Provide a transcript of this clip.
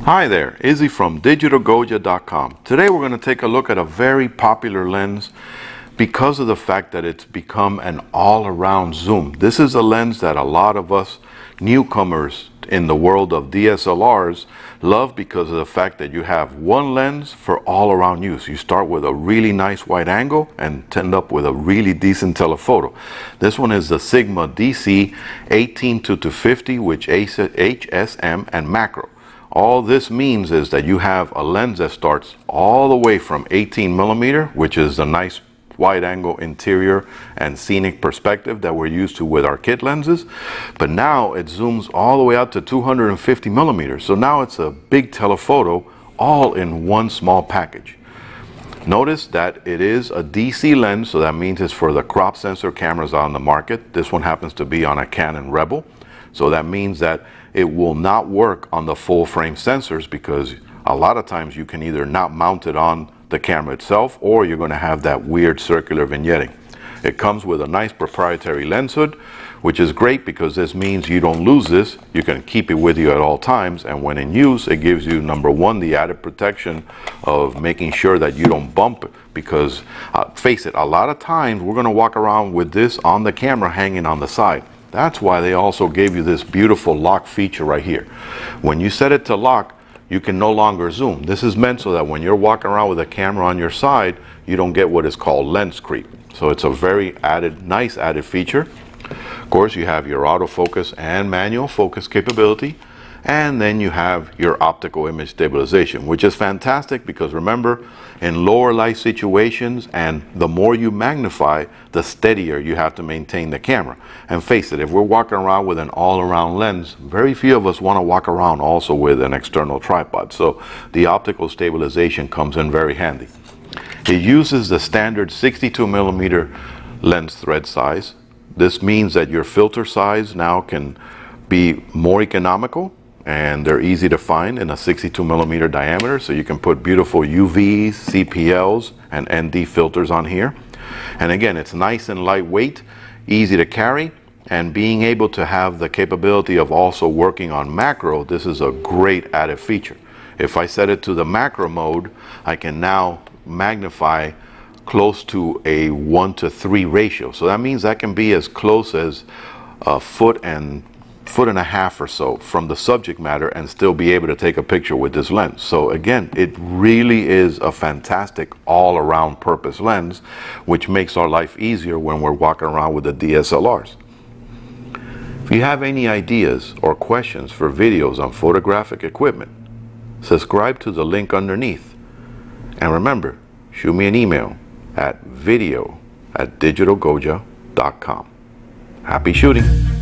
Hi there, Izzy from digitalgoja.com. Today we're going to take a look at a very popular lens because of the fact that it's become an all-around zoom. This is a lens that a lot of us newcomers in the world of DSLRs love because of the fact that you have one lens for all-around use. You start with a really nice wide angle and end up with a really decent telephoto. This one is the Sigma DC 18-250 with HSM and macro. All this means is that you have a lens that starts all the way from 18mm, which is a nice wide angle interior and scenic perspective that we're used to with our kit lenses, but now it zooms all the way out to 250mm. So now it's a big telephoto all in one small package. Notice that it is a DC lens, so that means it's for the crop sensor cameras on the market. This one happens to be on a Canon Rebel, so that means that it will not work on the full frame sensors because a lot of times you can either not mount it on the camera itself or you're going to have that weird circular vignetting. It comes with a nice proprietary lens hood, which is great because this means you don't lose this. You can keep it with you at all times, and when in use it gives you, number one, the added protection of making sure that you don't bump it, because face it, a lot of times we're going to walk around with this on the camera hanging on the side. That's why they also gave you this beautiful lock feature right here. When you set it to lock, you can no longer zoom. This is meant so that when you're walking around with a camera on your side, you don't get what is called lens creep. So it's a very nice added feature. Of course, you have your autofocus and manual focus capability, and then you have your optical image stabilization, which is fantastic because remember, in lower light situations, and the more you magnify, the steadier you have to maintain the camera. And face it, if we're walking around with an all-around lens, very few of us want to walk around also with an external tripod. So the optical stabilization comes in very handy. It uses the standard 62mm lens thread size. This means that your filter size now can be more economical, and they're easy to find in a 62mm diameter, so you can put beautiful UVs, CPLs, and ND filters on here. And again, it's nice and lightweight, easy to carry, and being able to have the capability of also working on macro, this is a great added feature. If I set it to the macro mode, I can now magnify close to a 1:3 ratio. So that means I can be as close as a foot and a half or so from the subject matter and still be able to take a picture with this lens. So again, it really is a fantastic all-around purpose lens, which makes our life easier when we're walking around with the DSLRs. If you have any ideas or questions for videos on photographic equipment, subscribe to the link underneath. And remember, shoot me an email at video@digitalgoja.com. Happy shooting!